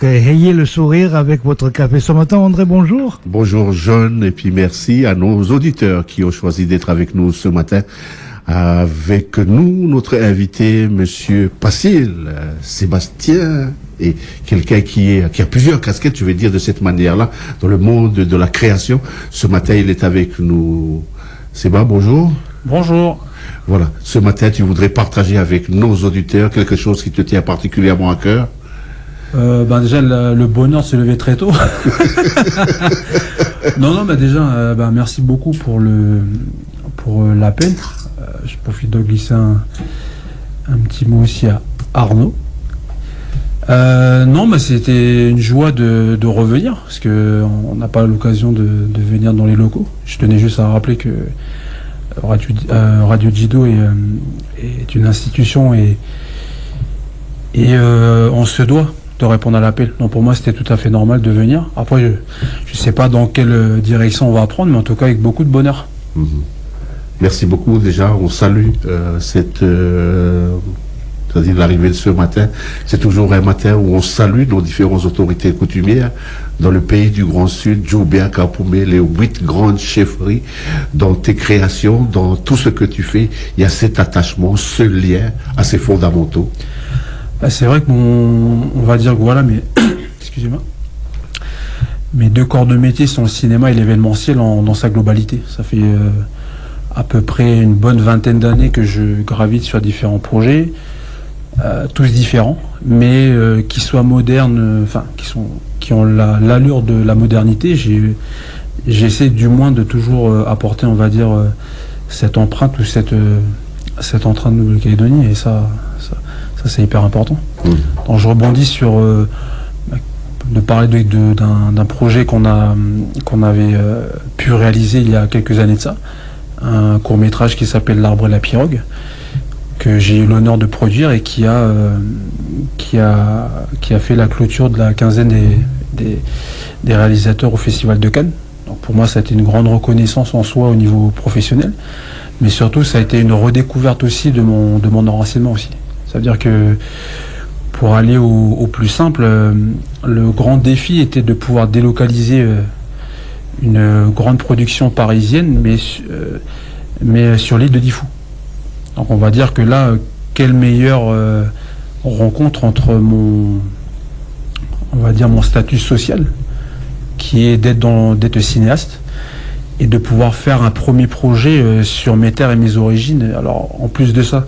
Ayez le sourire avec votre café ce matin. André, bonjour. Bonjour John, et puis merci à nos auditeurs qui ont choisi d'être avec nous ce matin. Avec nous, notre invité, Monsieur Passil, Sébastien, et quelqu'un qui a plusieurs casquettes, je vais dire de cette manière-là, dans le monde de la création. Ce matin, il est avec nous. Sébastien, bonjour. Bonjour. Voilà. Ce matin, tu voudrais partager avec nos auditeurs quelque chose qui te tient particulièrement à cœur? Déjà le bonheur de se lever très tôt. non, déjà, merci beaucoup pour l'appel. Je profite de glisser un petit mot aussi à Arnaud. C'était une joie de revenir, parce que on n'a pas l'occasion de venir dans les locaux. Je tenais juste à rappeler que Radio Jido est une institution et on se doit de répondre à l'appel. Donc pour moi, c'était tout à fait normal de venir. Après, je ne sais pas dans quelle direction on va prendre, mais en tout cas avec beaucoup de bonheur. Mmh. Merci beaucoup. Déjà, on salue c'est-à-dire l'arrivée de ce matin. C'est toujours un matin où on salue nos différentes autorités coutumières dans le pays du Grand Sud, Djoubia, Kapoumé, les 8 grandes chefferies. Dans tes créations, dans tout ce que tu fais, il y a cet attachement, ce lien assez fondamentaux. C'est vrai que on va dire que voilà, mais excusez-moi, mes deux corps de métier sont le cinéma et l'événementiel dans sa globalité. Ça fait à peu près une bonne vingtaine d'années que je gravite sur différents projets, tous différents, mais qui soient modernes, qui ont l'allure de la modernité. J'essaie du moins de toujours apporter, on va dire, cette empreinte ou cette empreinte de Nouvelle-Calédonie, et ça c'est hyper important. Donc je rebondis sur de parler d'un projet qu'on avait pu réaliser il y a quelques années de ça, un court-métrage qui s'appelle L'arbre et la pirogue, que j'ai eu l'honneur de produire et qui a fait la clôture de la quinzaine des réalisateurs au Festival de Cannes. Donc pour moi, ça a été une grande reconnaissance en soi au niveau professionnel, mais surtout ça a été une redécouverte aussi de mon enracinement aussi. C'est-à-dire que pour aller au plus simple, le grand défi était de pouvoir délocaliser une grande production parisienne, mais sur l'île de Lifou. Donc on va dire que là, quelle meilleure rencontre entre mon statut social, qui est d'être cinéaste, et de pouvoir faire un premier projet sur mes terres et mes origines. Alors en plus de ça,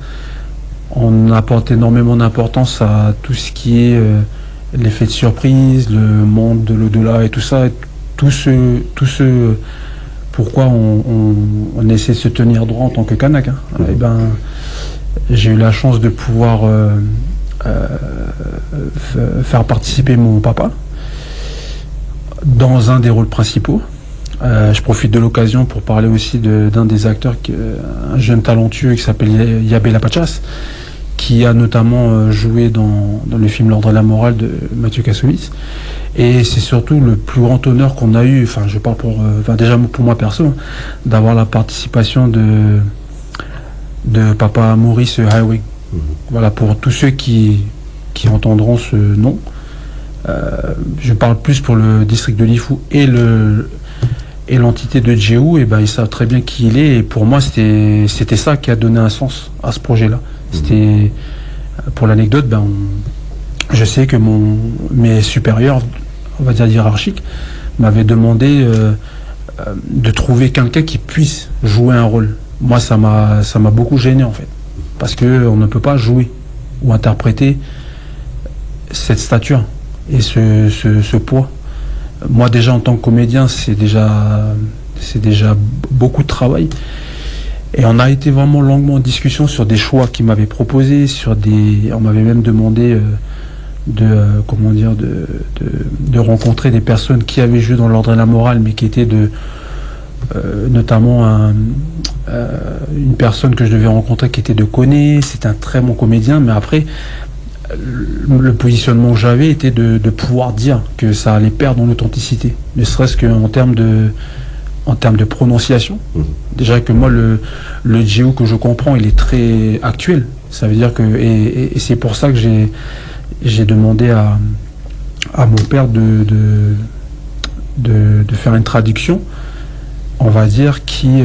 on apporte énormément d'importance à tout ce qui est l'effet de surprise, le monde de l'au-delà et tout ça, et tout ce pourquoi on essaie de se tenir droit en tant que Kanak. J'ai eu la chance de pouvoir faire participer mon papa dans un des rôles principaux. Je profite de l'occasion pour parler aussi d'un des acteurs, un jeune talentueux qui s'appelle Yabé Lapachas, qui a notamment joué dans le film L'Ordre et la morale de Mathieu Kassovitz. Et c'est surtout le plus grand honneur qu'on a eu, je parle déjà pour moi perso, d'avoir la participation de papa Maurice Highway. Voilà, pour tous ceux qui entendront ce nom. Je parle plus pour le district de Lifou et l'entité de Djéou, ils savent très bien qui il est, et pour moi c'était ça qui a donné un sens à ce projet-là. C'était, pour l'anecdote, je sais que mes supérieurs, on va dire hiérarchiques, m'avaient demandé de trouver quelqu'un qui puisse jouer un rôle. Moi, ça m'a beaucoup gêné en fait, parce que on ne peut pas jouer ou interpréter cette stature et ce poids. Moi déjà en tant que comédien, c'est déjà beaucoup de travail. Et on a été vraiment longuement en discussion sur des choix qu'ils m'avaient proposés, on m'avait même demandé de rencontrer des personnes qui avaient joué dans l'Ordre et la morale, mais qui étaient notamment une personne que je devais rencontrer qui était de Koné. C'est un très bon comédien, mais après le positionnement que j'avais était de pouvoir dire que ça allait perdre en authenticité, ne serait-ce qu'en termes de prononciation. Déjà que moi, le Djéou que je comprends, il est très actuel. Ça veut dire que, et c'est pour ça que j'ai demandé à mon père de faire une traduction, on va dire, qui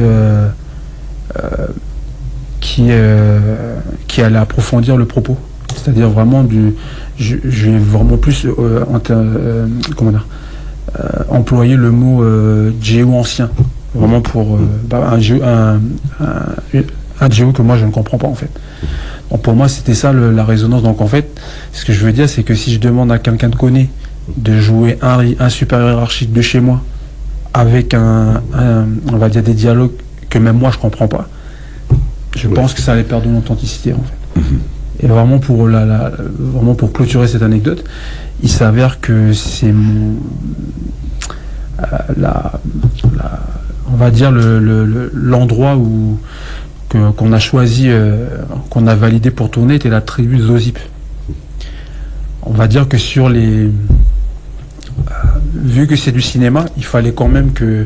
allait approfondir le propos. C'est-à-dire vraiment je vais vraiment plus employer le mot géo ancien, vraiment pour un géo que moi je ne comprends pas en fait. Donc pour moi c'était ça la résonance. Donc en fait ce que je veux dire c'est que si je demande à quelqu'un de connaître de jouer un supérieur hiérarchique de chez moi avec on va dire des dialogues que même moi je comprends pas, je pense que ça allait perdre de l'authenticité en fait. Et vraiment vraiment pour clôturer cette anecdote, il s'avère que c'est on va dire l'endroit qu'on a choisi, qu'on a validé pour tourner était la tribu Zozip. On va dire que vu que c'est du cinéma, il fallait quand même que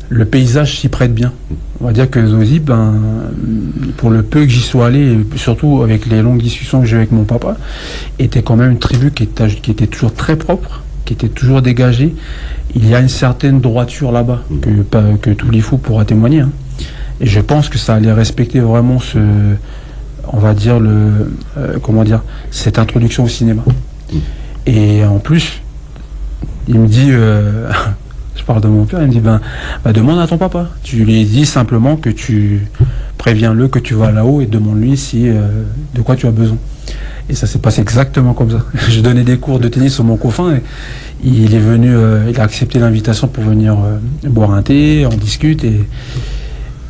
le paysage s'y prête bien. On va dire que Zozip, pour le peu que j'y sois allé, et surtout avec les longues discussions que j'ai avec mon papa, était quand même une tribu qui était toujours très propre, qui était toujours dégagée. Il y a une certaine droiture là-bas, que tous les fous pourra témoigner. Hein. Et je pense que ça allait respecter vraiment on va dire cette introduction au cinéma. Et en plus, il me dit, je parle de mon père, il me dit, demande à ton papa. Tu lui dis simplement que tu préviens-le que tu vas là-haut et demande-lui de quoi tu as besoin. Et ça s'est passé exactement comme ça. Je donnais des cours de tennis sur mon copain et il est venu, il a accepté l'invitation pour venir boire un thé, on discute et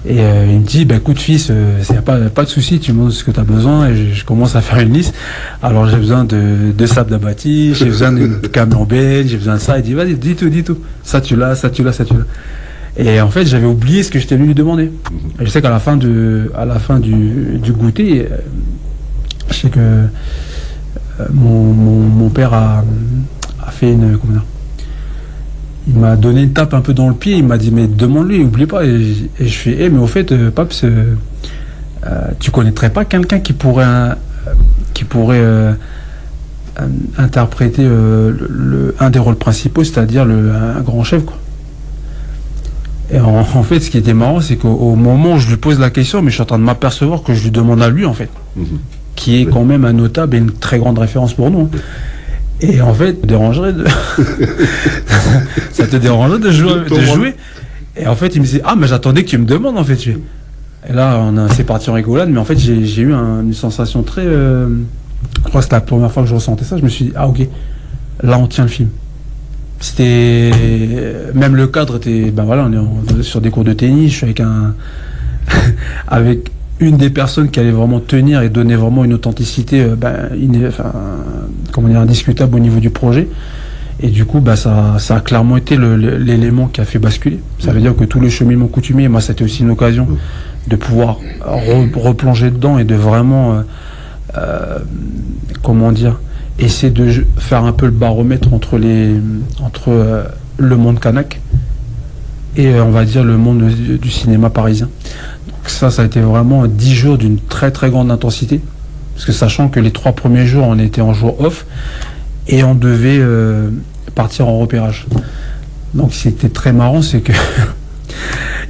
il me dit, écoute fils, y a pas de souci, tu me demandes ce que tu as besoin et je commence à faire une liste. Alors j'ai besoin de sable d'abattis, j'ai besoin d'une camembert, j'ai besoin de ça. Il dit, vas-y, dis tout. Ça tu l'as. Et en fait, j'avais oublié ce que j'étais venu lui demander. Et je sais qu'à la fin du goûter, je sais que mon père a fait il m'a donné une tape un peu dans le pied, il m'a dit mais demande-lui, oublie pas. Et je fais mais au fait Paps, tu connaîtrais pas quelqu'un qui pourrait interpréter un des rôles principaux, c'est-à-dire un grand chef quoi. Et en fait ce qui était marrant c'est qu'au moment où je lui pose la question, mais je suis en train de m'apercevoir que je lui demande à lui en fait, qui est quand même un notable et une très grande référence pour nous. Et en fait, ça te dérangerait de jouer. Et en fait, il me dit mais j'attendais que tu me demandes en fait. Et là, c'est parti en rigolade, mais en fait, j'ai eu une sensation très. Je crois que c'était la première fois que je ressentais ça. Je me suis dit ok, là on tient le film. C'était même le cadre était on est sur des cours de tennis. Je suis avec avec une des personnes qui allait vraiment tenir et donner vraiment une authenticité indiscutable au niveau du projet. Et du coup ça a clairement été l'élément qui a fait basculer. Ça veut dire que tout le cheminement coutumier, moi c'était aussi une occasion de pouvoir replonger dedans et de vraiment essayer de faire un peu le baromètre entre le monde kanak et on va dire le monde du cinéma parisien. Donc ça a été vraiment 10 jours d'une très très grande intensité, parce que sachant que les 3 premiers jours on était en jour off et on devait partir en repérage. Donc c'était très marrant, c'est que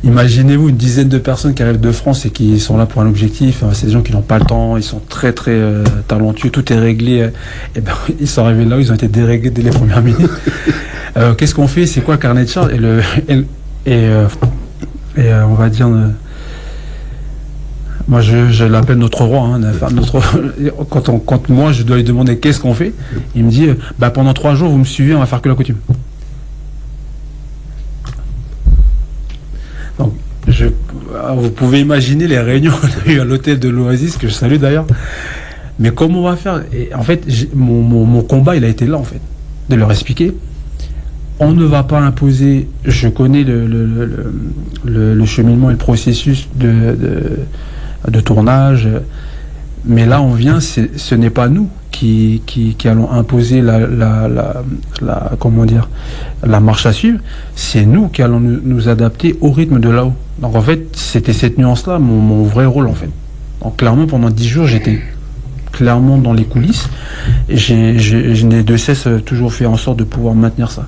imaginez-vous une dizaine de personnes qui arrivent de France et qui sont là pour un objectif. C'est des gens qui n'ont pas le temps, ils sont très très talentueux, tout est réglé. Et ils sont arrivés là où ils ont été déréglés dès les premières minutes. Qu'est-ce qu'on fait? C'est quoi le carnet de charge? Et on va dire, moi je l'appelle notre roi. Quand moi je dois lui demander qu'est-ce qu'on fait, il me dit pendant 3 jours vous me suivez, on va faire que la coutume. Donc vous pouvez imaginer les réunions qu'on a eues à l'hôtel de l'Oasis, que je salue d'ailleurs. Mais comment on va faire? Et en fait mon combat il a été là en fait, de leur expliquer. On ne va pas imposer. Je connais le cheminement et le processus de tournage, mais là on vient, ce n'est pas nous qui allons imposer la marche à suivre, c'est nous qui allons nous adapter au rythme de là-haut. Donc en fait c'était cette nuance là mon vrai rôle en fait. Donc clairement pendant 10 jours j'étais clairement dans les coulisses. Et je n'ai de cesse toujours fait en sorte de pouvoir maintenir ça.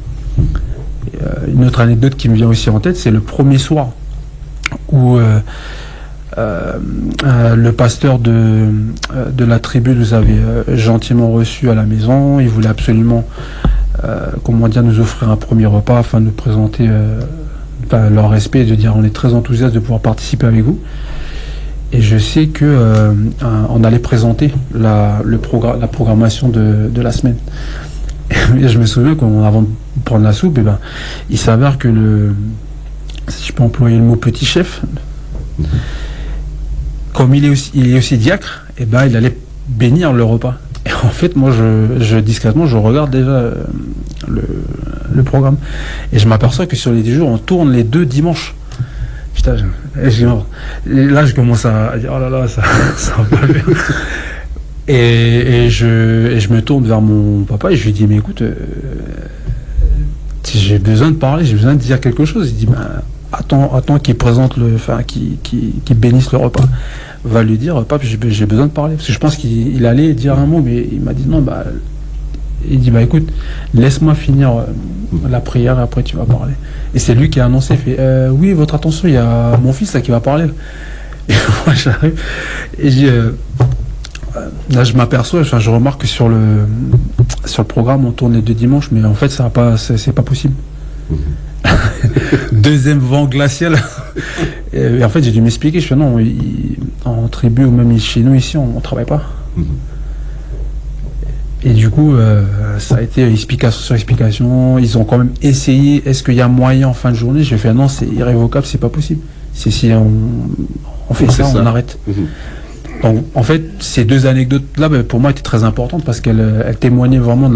Et, une autre anecdote qui me vient aussi en tête, c'est le premier soir où le pasteur de la tribu nous avait gentiment reçus à la maison. Il voulait absolument nous offrir un premier repas afin de nous présenter leur respect et de dire on est très enthousiaste de pouvoir participer avec vous. Et je sais que on allait présenter la programmation de la semaine. Et je me souviens qu'avant de prendre la soupe, il s'avère que si je peux employer le mot petit chef, comme il est aussi diacre, il allait bénir le repas. Et en fait, moi, discrètement, je regarde déjà le programme. Et je m'aperçois que sur les 10 jours, on tourne les 2 dimanches. Putain, et là, je commence à dire, oh là là, ça va pas bien. Et je me tourne vers mon papa et je lui dis, mais écoute, j'ai besoin de parler, j'ai besoin de dire quelque chose. Il dit, attends qu'il présente qu'il bénisse le repas. Va lui dire, pape, j'ai besoin de parler. Parce que je pense qu'il allait dire un mot, mais il m'a dit non, il dit, écoute, laisse-moi finir la prière et après tu vas parler. Et c'est lui qui a annoncé, il fait, oui, votre attention, il y a mon fils là qui va parler. Et moi, j'arrive, et je dis, là, je m'aperçois, je remarque que sur le programme, on tourne les 2 dimanches, mais en fait, c'est pas possible. Deuxième vent glacial. Et en fait, j'ai dû m'expliquer. Je fais non, en tribu ou même chez nous ici, on travaille pas. Et du coup, ça a été explication sur explication. Ils ont quand même essayé. Est-ce qu'il y a moyen en fin de journée? J'ai fait non, c'est irrévocable, c'est pas possible. C'est si on fait ça, on arrête. Donc, en fait, ces 2 anecdotes-là, pour moi, étaient très importantes parce qu'elles témoignaient vraiment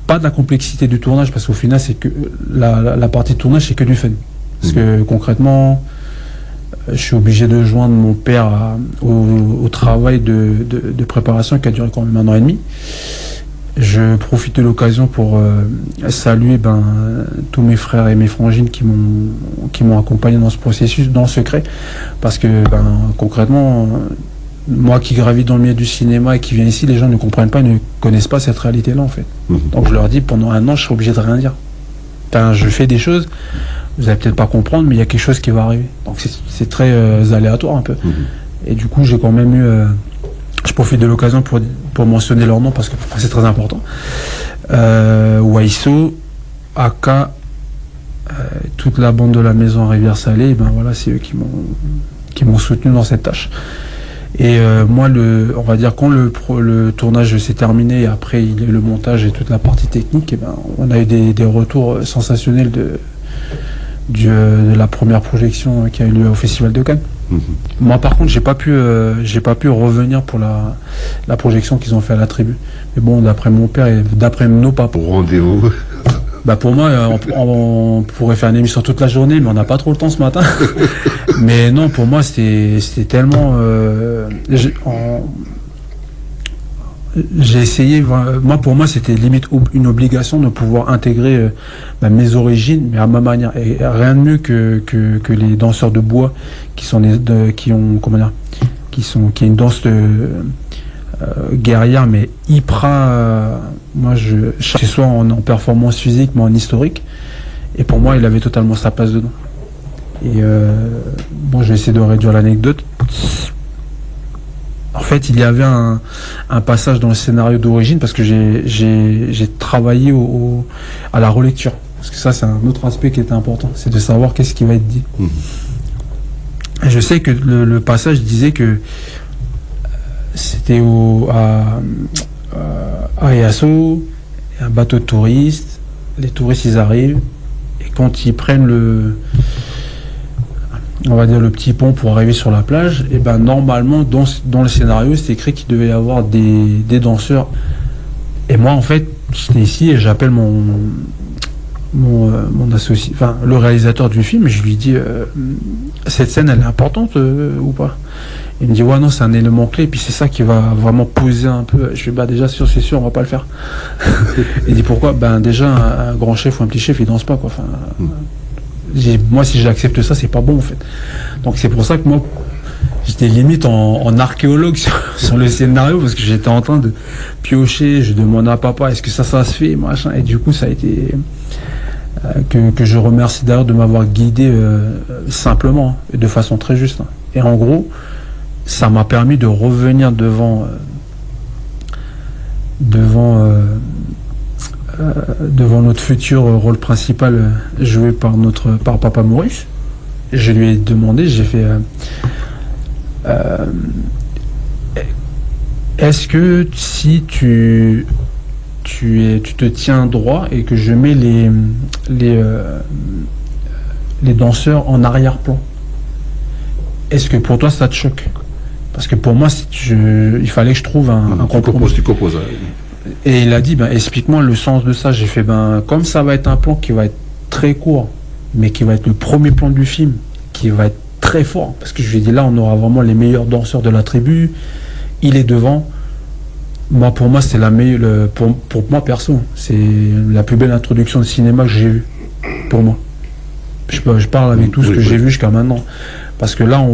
pas de la complexité du tournage, parce qu'au final, c'est que la partie de tournage, c'est que du fun. Parce que concrètement, je suis obligé de joindre mon père au travail de préparation qui a duré quand même 1 an et demi. Je profite de l'occasion pour saluer tous mes frères et mes frangines qui m'ont accompagné dans ce processus, dans le secret, parce que concrètement, moi qui gravis dans le milieu du cinéma et qui viens ici, les gens ne comprennent pas, ne connaissent pas cette réalité-là en fait. Donc je leur dis, pendant 1 an, je serai obligé de rien dire. Je fais des choses, vous allez peut-être pas comprendre, mais il y a quelque chose qui va arriver. Donc c'est très aléatoire un peu. Et du coup, j'ai quand même eu... je profite de l'occasion pour mentionner leur nom parce que pour moi c'est très important. Waiso, Aka, toute la bande de la maison Rivière-Salée, c'est eux qui m'ont soutenu dans cette tâche. Et moi, on va dire quand le tournage s'est terminé, et après il y a eu le montage et toute la partie technique, on a eu des retours sensationnels de la première projection qui a eu lieu au Festival de Cannes. Moi, par contre, j'ai pas pu revenir pour la projection qu'ils ont fait à la tribu. Mais bon, d'après mon père et d'après nos papas. Pour rendez-vous. Pour moi, on pourrait faire une émission toute la journée, mais on n'a pas trop le temps ce matin. Mais non, pour moi, c'était tellement... j'ai essayé... Pour moi, c'était limite une obligation de pouvoir intégrer mes origines, mais à ma manière. Et rien de mieux que les danseurs de bois qui ont une danse guerrière, mais hyper... que ce soit en performance physique, mais en historique. Et pour moi, il avait totalement sa place dedans. Et je vais essayer de réduire l'anecdote. En fait, il y avait un passage dans le scénario d'origine, parce que j'ai travaillé à la relecture. Parce que ça, c'est un autre aspect qui était important. C'est de savoir qu'est-ce qui va être dit. Et je sais que le passage disait que c'était à Easo, un bateau de touristes. Les touristes, ils arrivent. Et quand ils prennent on va dire le petit pont pour arriver sur la plage, et normalement dans le scénario c'est écrit qu'il devait y avoir des danseurs. Et moi en fait j'étais ici et j'appelle mon associé, le réalisateur du film, et je lui dis cette scène elle est importante ou pas? Il me dit ouais non, c'est un élément clé, et puis c'est ça qui va vraiment poser un peu. Je lui dis déjà c'est sûr on va pas le faire. Il dit pourquoi? Déjà un grand chef ou un petit chef il danse pas quoi. Moi si j'accepte ça c'est pas bon en fait. Donc c'est pour ça que moi J'étais limite en archéologue sur le scénario parce que j'étais en train de piocher. Je demandais à papa est-ce que ça se fait, machin. Et du coup, ça a été que je remercie d'ailleurs de m'avoir guidé simplement et de façon très juste. Et en gros, ça m'a permis de revenir devant notre futur rôle principal joué par Papa Maurice. Je lui ai demandé, j'ai fait est-ce que si tu te tiens droit et que je mets les danseurs en arrière-plan, est-ce que pour toi ça te choque? Parce que pour moi, il fallait que je trouve un compromis. Tu composes. Et il a dit, explique-moi le sens de ça. J'ai fait, comme ça va être un plan qui va être très court, mais qui va être le premier plan du film, qui va être très fort. Parce que je lui ai dit, là, on aura vraiment les meilleurs danseurs de la tribu. Il est devant. Moi, pour moi, c'est la meilleure. Pour moi, perso, c'est la plus belle introduction de cinéma que j'ai vue. Pour moi. Je parle avec tout ce que j'ai vu jusqu'à maintenant. Parce que là,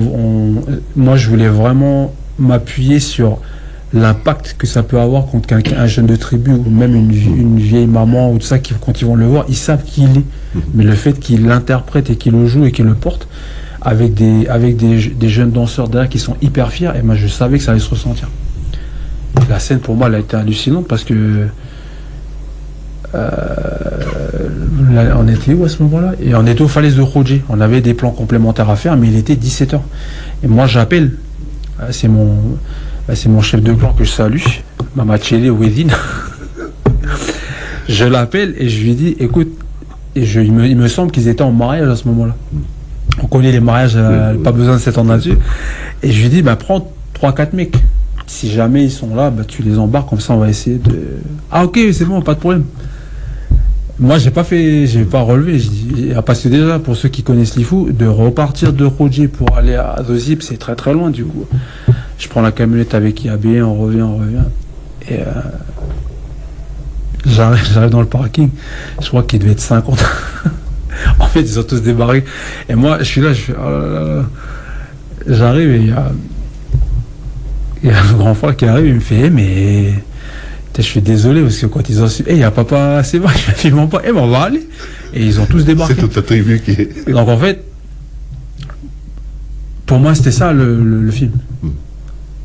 moi, je voulais vraiment m'appuyer sur l'impact que ça peut avoir contre un jeune de tribu ou même une vieille maman ou tout ça, quand ils vont le voir, ils savent qui il est. Mais le fait qu'il l'interprète et qu'il le joue et qu'il le porte avec des jeunes danseurs derrière qui sont hyper fiers, et moi je savais que ça allait se ressentir. Et la scène pour moi elle a été hallucinante parce que on était où à ce moment-là? Et on était aux falaises de Rodje. On avait des plans complémentaires à faire, mais il était 17h. Et moi j'appelle, c'est mon chef de clan que je salue, Mama Tchele Wedin. Je l'appelle et je lui dis, écoute, il me semble qu'ils étaient en mariage à ce moment-là. On connaît les mariages, pas besoin de s'étendre là-dessus. Et je lui dis, prends 3-4 mecs. Si jamais ils sont là, tu les embarques, comme ça on va essayer de... Ah ok, c'est bon, pas de problème. Moi j'ai pas relevé, parce que déjà pour ceux qui connaissent l'IFU, de repartir de Rodje pour aller à Zozip, c'est très très loin du coup. Je prends la camionnette avec IAB, on revient. Et j'arrive dans le parking, je crois qu'il devait être 50. En fait, ils ont tous débarqué. Et moi, je suis là, oh là là. J'arrive et il y a un grand frère qui arrive, il me fait, mais je suis désolé parce que quand ils ont su, il y a papa, c'est vrai, je filme pas, on va aller. Et ils ont tous débarqué. C'est toute ta tribu qui est... Donc en fait, pour moi, c'était ça le film.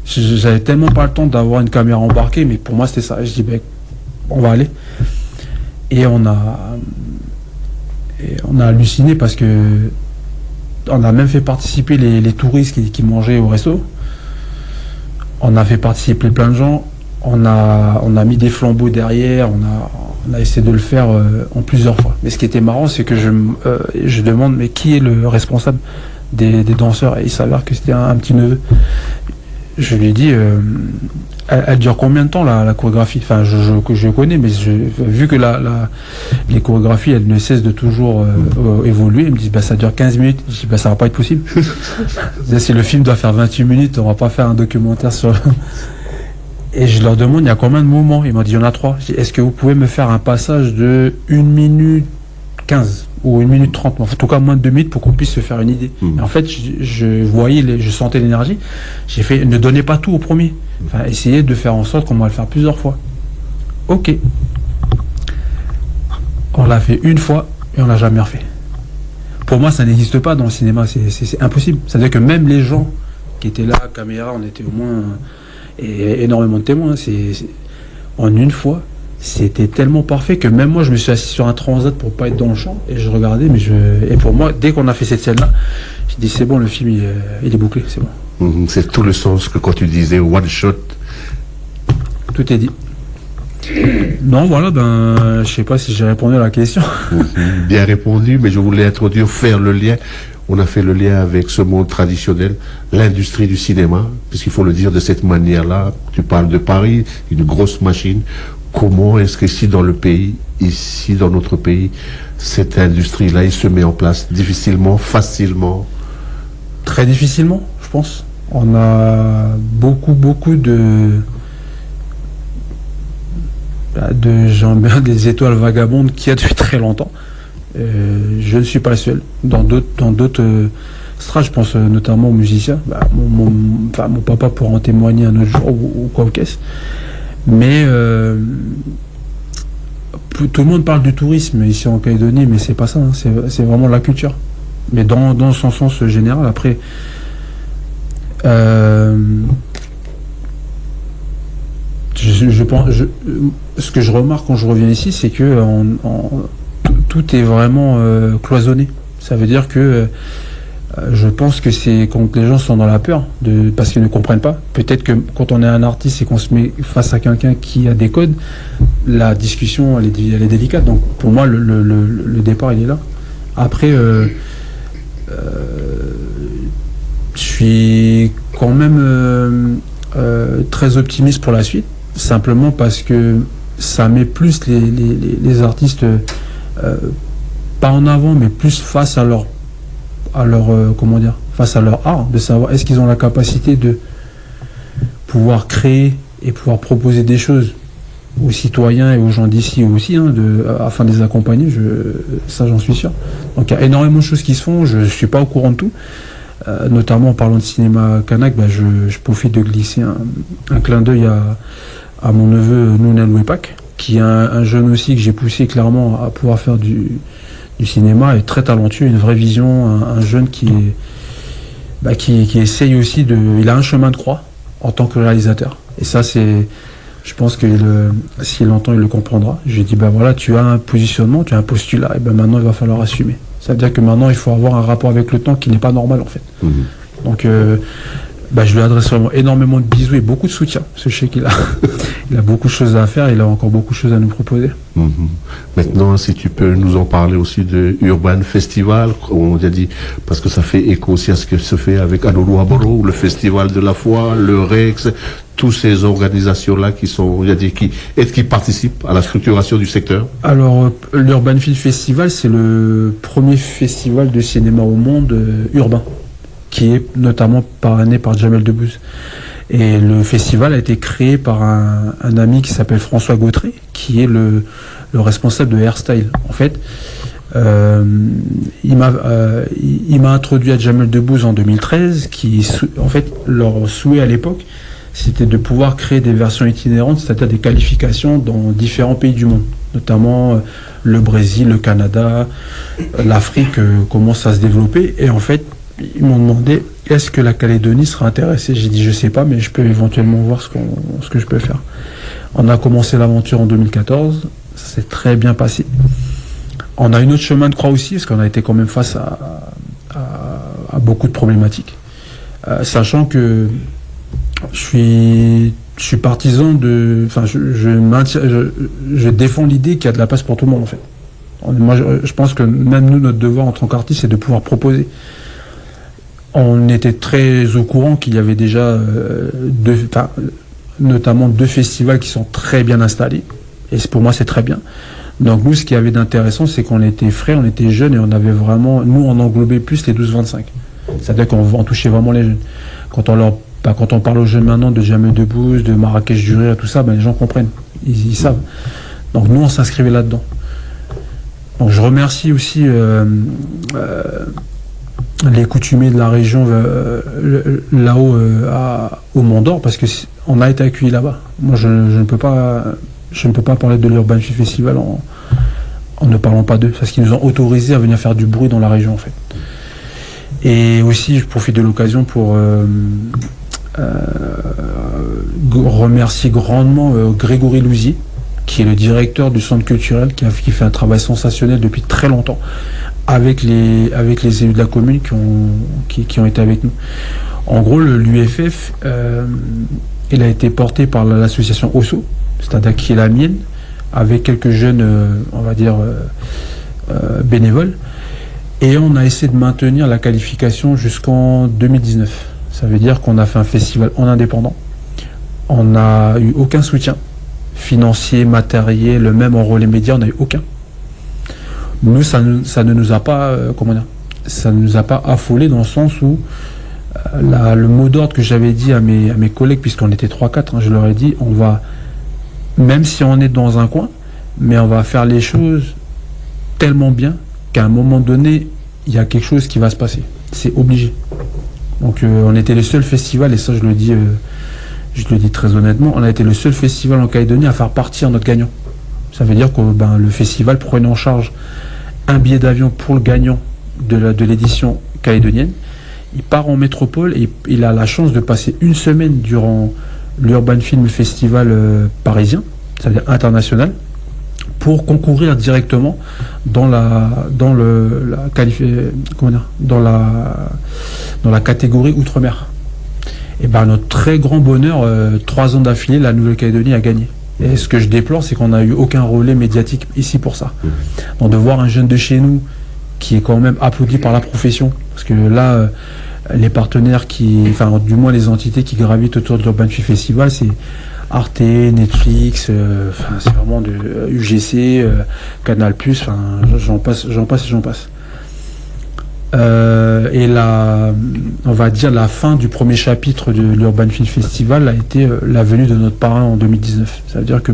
J'avais tellement pas le temps d'avoir une caméra embarquée, mais pour moi c'était ça. Je dis on va aller. Et on a halluciné parce que on a même fait participer les touristes qui mangeaient au resto. On a fait participer plein de gens. On a mis des flambeaux derrière. On a essayé de le faire en plusieurs fois. Mais ce qui était marrant, c'est que je demande mais qui est le responsable des danseurs, et il s'avère que c'était un petit neveu. Je lui ai dit, elle dure combien de temps la chorégraphie? Enfin, je connais, mais vu que les chorégraphies, elles ne cessent de toujours évoluer, ils me disent, ça dure 15 minutes. Je dis, ça va pas être possible. Si le film doit faire 28 minutes, on va pas faire un documentaire sur... Et je leur demande, il y a combien de moments? Ils m'ont dit, il y en a 3. Je dis, est-ce que vous pouvez me faire un passage de 1 minute 15 ou 1 minute 30, en tout cas moins de 2 minutes pour qu'on puisse se faire une idée. Et en fait, je sentais l'énergie. J'ai fait, ne donnez pas tout au premier. Enfin, essayez de faire en sorte qu'on va le faire plusieurs fois. Ok. On l'a fait une fois et on l'a jamais refait. Pour moi, ça n'existe pas dans le cinéma. C'est impossible. C'est-à-dire que même les gens qui étaient là, caméra, on était au moins énormément de témoins. En une fois, c'était tellement parfait que même moi je me suis assis sur un transat pour pas être dans le champ et je regardais, et pour moi dès qu'on a fait cette scène là, je dis c'est bon, le film il est bouclé, c'est bon. C'est tout le sens que quand tu disais one shot, tout est dit. Non, voilà, je sais pas si j'ai répondu à la question. Bien répondu, mais je voulais introduire, faire le lien. On a fait le lien avec ce monde traditionnel, l'industrie du cinéma, puisqu'il faut le dire de cette manière-là. Tu parles de Paris, une grosse machine. Comment est-ce qu'ici dans le pays, ici dans notre pays, cette industrie-là, il se met en place difficilement, facilement? Très difficilement, je pense. On a beaucoup des étoiles vagabondes qu'il y a depuis très longtemps. Je ne suis pas le seul. Dans d'autres je pense notamment aux musiciens. Mon papa pourra en témoigner un autre jour ou quoi qu'est-ce. Mais tout le monde parle du tourisme ici en Calédonie, mais c'est pas ça, hein, c'est vraiment la culture. Mais dans son sens général, après, ce que je remarque quand je reviens ici, c'est que tout est vraiment cloisonné. Ça veut dire que je pense que c'est quand les gens sont dans la peur, parce qu'ils ne comprennent pas. Peut-être que quand on est un artiste et qu'on se met face à quelqu'un qui a des codes, la discussion elle est délicate. Donc pour moi, le départ il est là. Après, je suis quand même très optimiste pour la suite, simplement parce que ça met plus les artistes pas en avant, mais plus face à leur comment dire, face à leur art, de savoir est-ce qu'ils ont la capacité de pouvoir créer et pouvoir proposer des choses aux citoyens et aux gens d'ici aussi, hein, afin de les accompagner. Ça j'en suis sûr. Donc il y a énormément de choses qui se font, je ne suis pas au courant de tout. Notamment en parlant de cinéma kanak, je profite de glisser un clin d'œil à mon neveu Nounel Wepak, qui est un jeune aussi que j'ai poussé clairement à pouvoir faire du cinéma, est très talentueux, une vraie vision, un jeune qui essaye aussi il a un chemin de croix en tant que réalisateur. Et ça, je pense que s'il l'entend, il le comprendra. Je lui ai dit, voilà, tu as un positionnement, tu as un postulat, et maintenant il va falloir assumer. Ça veut dire que maintenant il faut avoir un rapport avec le temps qui n'est pas normal en fait. Mmh. Donc je lui adresse vraiment énormément de bisous et beaucoup de soutien. Parce que je sais qu'il a beaucoup de choses à faire, il a encore beaucoup de choses à nous proposer. Mmh. Maintenant, si tu peux nous en parler aussi de Urban Festival, on a dit, parce que ça fait écho aussi à ce que se fait avec Anoulou Aboro, le Festival de la foi, le Rex, toutes ces organisations-là qui participent à la structuration du secteur. Alors, l'Urban Film Festival, c'est le premier festival de cinéma au monde urbain, qui est notamment parrainé par Jamel Debbouze. Et le festival a été créé par un ami qui s'appelle François Gautré, qui est le responsable de Hairstyle. En fait, il m'a introduit à Jamel Debbouze en 2013, en fait, leur souhait à l'époque, c'était de pouvoir créer des versions itinérantes, c'est-à-dire des qualifications dans différents pays du monde, notamment le Brésil, le Canada, l'Afrique commence à se développer. Et en fait, ils m'ont demandé est-ce que la Calédonie sera intéressée. J'ai dit je sais pas, mais je peux éventuellement voir ce que je peux faire. On a commencé l'aventure en 2014, ça s'est très bien passé. On a eu notre chemin de croix aussi, parce qu'on a été quand même face à beaucoup de problématiques, sachant que je suis partisan je défends l'idée qu'il y a de la place pour tout le monde en fait. Moi, je pense que même nous, notre devoir en tant qu'artiste, c'est de pouvoir proposer. On était très au courant qu'il y avait déjà notamment deux festivals qui sont très bien installés. Et pour moi, c'est très bien. Donc nous, ce qu'il y avait d'intéressant, c'est qu'on était frais, on était jeunes et on avait vraiment... Nous, on englobait plus les 12-25. C'est-à-dire qu'on touchait vraiment les jeunes. Quand on parle aux jeunes maintenant de Jamel Debbouze, de Marrakech du Rire, tout ça, les gens comprennent. Ils savent. Donc nous, on s'inscrivait là-dedans. Donc je remercie aussi... les coutumiers de la région là-haut au Mont d'Or, parce que on a été accueillis là-bas. Moi, je ne peux pas parler de l'Urban Film Festival en ne parlant pas d'eux, parce qu'ils nous ont autorisé à venir faire du bruit dans la région en fait. Et aussi, je profite de l'occasion pour remercier grandement Grégory Louzier, qui est le directeur du centre culturel, qui fait un travail sensationnel depuis très longtemps, avec les élus de la commune qui ont été avec nous. En gros, l'UFF, il a été porté par l'association OSSO, c'est-à-dire qui est la mienne, avec quelques jeunes, on va dire, bénévoles. Et on a essayé de maintenir la qualification jusqu'en 2019. Ça veut dire qu'on a fait un festival en indépendant. On n'a eu aucun soutien financier, matériel, même en relais médias, on n'a eu aucun. Nous, ça ne nous a pas, ça ne nous a pas affolé dans le sens où le mot d'ordre que j'avais dit à mes collègues, puisqu'on était 3-4, je leur ai dit, on va, même si on est dans un coin, mais on va faire les choses tellement bien qu'à un moment donné, il y a quelque chose qui va se passer. C'est obligé. Donc on était le seul festival, et ça je le dis très honnêtement, on a été le seul festival en Calédonie à faire partir notre gagnant. Ça veut dire que le festival prenait en charge un billet d'avion pour le gagnant de l'édition calédonienne. Il part en métropole et il a la chance de passer une semaine durant l'Urban Film Festival parisien, c'est-à-dire international, pour concourir directement dans la catégorie Outre-mer. Et notre très grand bonheur, 3 ans d'affilée, la Nouvelle-Calédonie a gagné. Et ce que je déplore, c'est qu'on n'a eu aucun relais médiatique ici pour ça. Donc de voir un jeune de chez nous qui est quand même applaudi par la profession, parce que là, les partenaires du moins les entités qui gravitent autour de l'Urban Film Festival, c'est Arte, Netflix, c'est vraiment de UGC, Canal+, j'en passe. Et on va dire la fin du premier chapitre de l'Urban Film Festival a été la venue de notre parrain en 2019. Ça veut dire que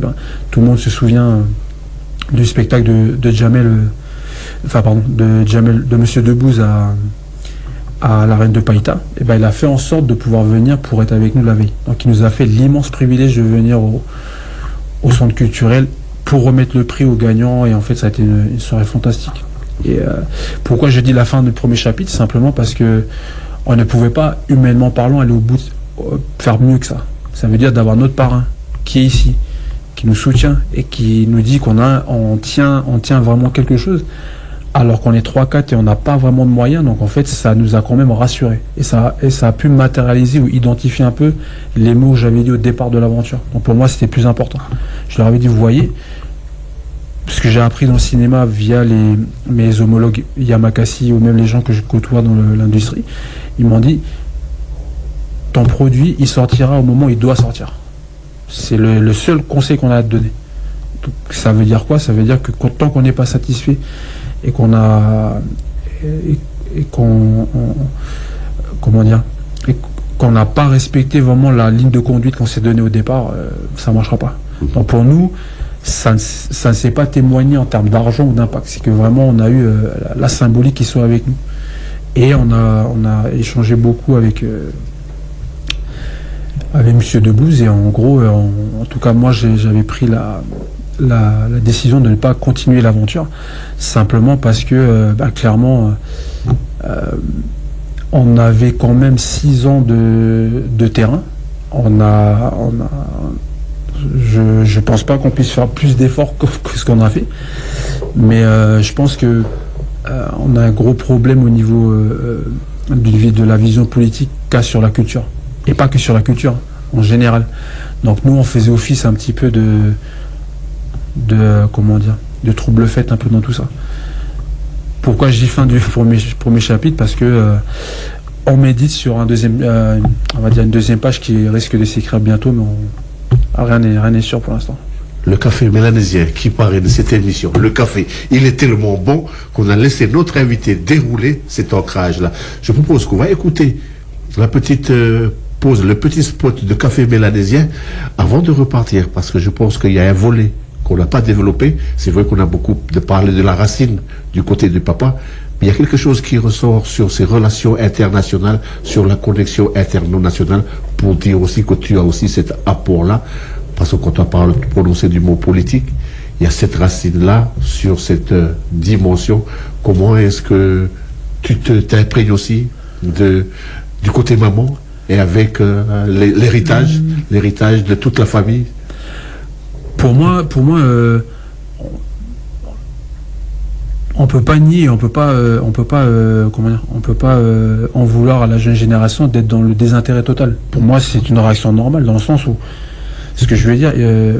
tout le monde se souvient du spectacle de Monsieur Debbouze à la Reine de Païta. Et il a fait en sorte de pouvoir venir pour être avec nous la veille. Donc il nous a fait l'immense privilège de venir au centre culturel pour remettre le prix aux gagnants, et en fait ça a été une soirée fantastique. Et pourquoi je dis la fin du premier chapitre? Simplement parce que on ne pouvait pas, humainement parlant, aller au bout, faire mieux que ça. Ça veut dire d'avoir notre parrain qui est ici, qui nous soutient et qui nous dit on tient vraiment quelque chose, alors qu'on est 3-4 et on n'a pas vraiment de moyens. Donc en fait ça nous a quand même rassurés, et ça a pu matérialiser ou identifier un peu les mots que j'avais dit au départ de l'aventure. Donc pour moi c'était plus important. Je leur avais dit, vous voyez, ce que j'ai appris dans le cinéma via mes homologues Yamakasi ou même les gens que je côtoie dans l'industrie, ils m'ont dit, ton produit il sortira au moment où il doit sortir. C'est le seul conseil qu'on a à te donner. Donc, ça veut dire quoi? Ça veut dire que tant qu'on n'est pas satisfait et qu'on n'a pas respecté vraiment la ligne de conduite qu'on s'est donnée au départ, ça ne marchera pas. Donc pour nous, ça ne s'est pas témoigné en termes d'argent ou d'impact. C'est que vraiment on a eu la symbolique qui soit avec nous. Et on a échangé beaucoup avec Monsieur Debbouze, et en gros, en tout cas moi j'avais pris la décision de ne pas continuer l'aventure, simplement parce que clairement on avait quand même 6 ans de terrain. Je pense pas qu'on puisse faire plus d'efforts que ce qu'on a fait, mais je pense que on a un gros problème au niveau de la vision politique qu'a sur la culture, et pas que sur la culture en général. Donc nous on faisait office un petit peu de trouble-fête un peu dans tout ça. Pourquoi je dis fin du premier chapitre? Parce que on médite sur on va dire une deuxième page qui risque de s'écrire bientôt, mais rien n'est sûr pour l'instant. Le café mélanésien qui paraît de cette émission, le café, il est tellement bon qu'on a laissé notre invité dérouler cet ancrage-là. Je propose qu'on va écouter la petite pause, le petit spot de café mélanésien avant de repartir, parce que je pense qu'il y a un volet qu'on n'a pas développé. C'est vrai qu'on a beaucoup parlé de la racine du côté du papa, mais il y a quelque chose qui ressort sur ces relations internationales, sur la connexion internationale, pour dire aussi que tu as aussi cet apport-là, parce que quand on parle de prononcer du mot politique, il y a cette racine-là sur cette dimension. Comment est-ce que tu t'imprègnes aussi du côté maman, et avec l'héritage de toute la famille? Pour moi, on peut pas nier, on peut pas en vouloir à la jeune génération d'être dans le désintérêt total. Pour moi, c'est une réaction normale, dans le sens où, ce que je veux dire,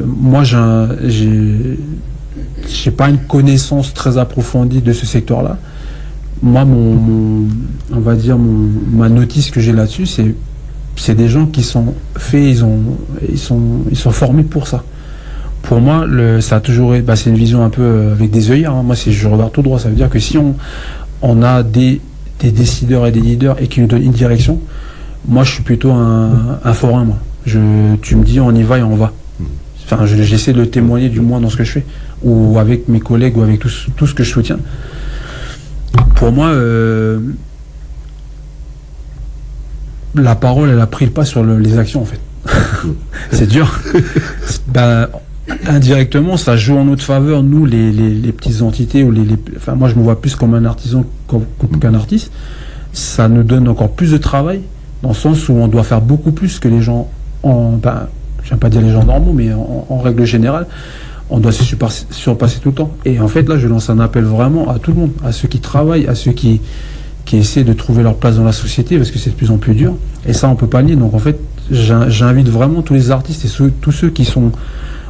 moi, j'ai pas une connaissance très approfondie de ce secteur-là. Moi, on va dire ma notice que j'ai là-dessus, c'est des gens qui sont faits, ils sont formés pour ça. Pour moi, ça a toujours été, c'est une vision un peu avec des œillères. Moi, je regarde tout droit. Ça veut dire que si on a des décideurs et des leaders et qui nous donnent une direction, moi, je suis plutôt un forain. Moi, tu me dis, on y va et on va. Enfin, j'essaie de le témoigner du moins dans ce que je fais, ou avec mes collègues, ou avec tout ce que je soutiens. Pour moi, la parole, elle a pris le pas sur les actions, en fait. C'est dur. Indirectement, ça joue en notre faveur, nous, les petites entités, ou enfin, moi, je me vois plus comme un artisan qu'un artiste. Ça nous donne encore plus de travail, dans le sens où on doit faire beaucoup plus que les gens, j'aime pas dire les gens normaux, mais en règle générale, on doit se surpasser tout le temps. Et en fait, là, je lance un appel vraiment à tout le monde, à ceux qui travaillent, à ceux qui essaient de trouver leur place dans la société, parce que c'est de plus en plus dur. Et ça, on peut pas le nier. Donc, en fait, j'invite vraiment tous les artistes et tous ceux qui sont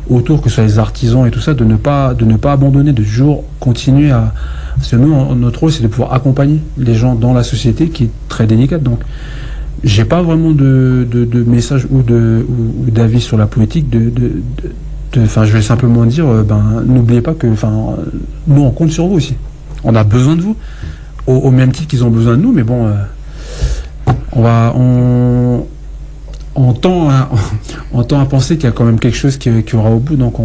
autour, que ce soit les artisans et tout ça, de ne pas abandonner, de toujours continuer à... Parce que nous, notre rôle, c'est de pouvoir accompagner les gens dans la société, qui est très délicate. Donc, j'ai pas vraiment de message ou d'avis sur la politique. Enfin, je vais simplement dire, n'oubliez pas que, nous, on compte sur vous aussi. On a besoin de vous, au même titre qu'ils ont besoin de nous. Mais bon, on tend à penser qu'il y a quand même quelque chose qui aura au bout. Donc,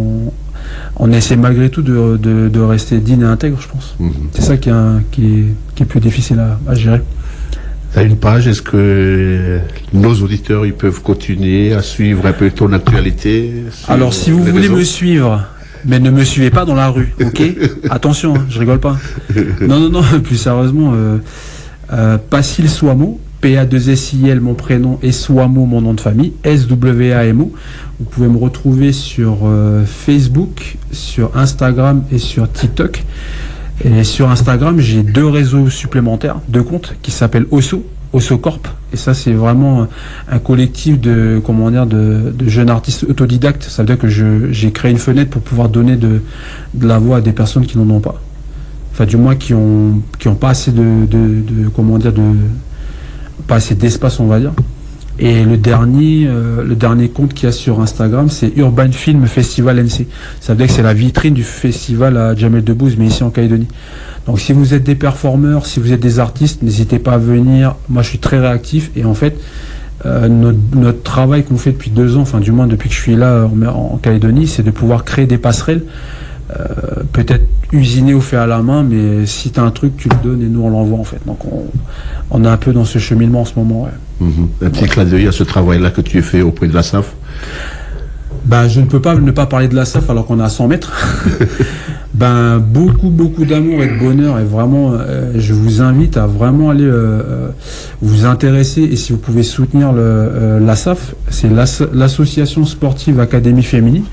on essaie malgré tout de rester digne et intègre, je pense. C'est ça qui est plus difficile à gérer. Tu as une page, est-ce que nos auditeurs ils peuvent continuer à suivre un peu ton actualité? Alors, si vous voulez me suivre, mais ne me suivez pas dans la rue, ok? Attention, je rigole pas. Non, plus sérieusement, Passil Swamo, P-A-2-S-I-L, mon prénom, et Swamo, mon nom de famille, S-W-A-M-O. Vous pouvez me retrouver sur Facebook, sur Instagram et sur TikTok. Et sur Instagram, j'ai 2 réseaux supplémentaires, 2 comptes, qui s'appellent Osso Corp. Et ça, c'est vraiment un collectif de jeunes artistes autodidactes. Ça veut dire que j'ai créé une fenêtre pour pouvoir donner de la voix à des personnes qui n'en ont pas. Enfin, du moins, qui ont pas assez pas assez d'espace, on va dire. Et le dernier compte qu'il y a sur Instagram, c'est Urban Film Festival NC. Ça veut dire que c'est la vitrine du festival à Djamel Debbouze, mais ici en Calédonie. Donc si vous êtes des performeurs, si vous êtes des artistes, n'hésitez pas à venir. Moi, je suis très réactif. Et en fait, notre travail qu'on fait depuis 2 ans, enfin du moins depuis que je suis là en Calédonie, c'est de pouvoir créer des passerelles. Peut-être usiné ou fait à la main, mais si tu as un truc, tu le donnes et nous on l'envoie en fait. Donc on est un peu dans ce cheminement en ce moment. Ouais. Un petit clin d'œil à ce travail-là que tu as fait auprès de la SAF. Je ne peux pas ne pas parler de la SAF alors qu'on est à 100 mètres. Beaucoup d'amour et de bonheur, et vraiment je vous invite à vraiment aller vous intéresser, et si vous pouvez soutenir la SAF, c'est l'association sportive Académie Féminine,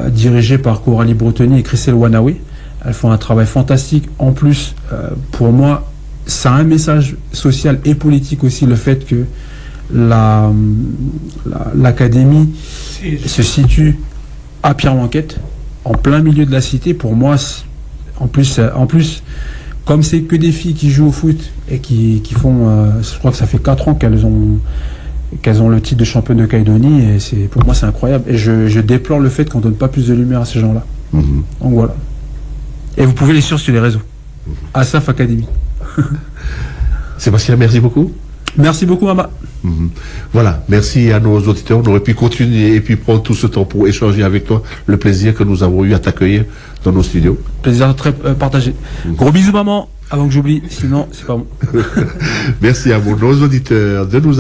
dirigée par Coralie Bretoni et Christelle Wanawe. Elles font un travail fantastique. En plus, pour moi, ça a un message social et politique aussi, le fait que l'académie se situe à Pierre-Lanquette, en plein milieu de la cité. Pour moi, en plus, comme c'est que des filles qui jouent au foot et qui font, je crois que ça fait 4 ans qu'elles ont le titre de championne de Calédonie, et pour moi c'est incroyable, et je déplore le fait qu'on donne pas plus de lumière à ces gens-là. Donc voilà. Et vous pouvez les suivre sur les réseaux. Asaf Academy. Sébastien, merci beaucoup. Merci beaucoup, Mama. Voilà, merci à nos auditeurs. On aurait pu continuer et puis prendre tout ce temps pour échanger avec toi. Le plaisir que nous avons eu à t'accueillir dans nos studios. Plaisir très partagé. Gros bisous, maman, avant que j'oublie, sinon c'est pas bon. Merci à vous, nos auditeurs, de nous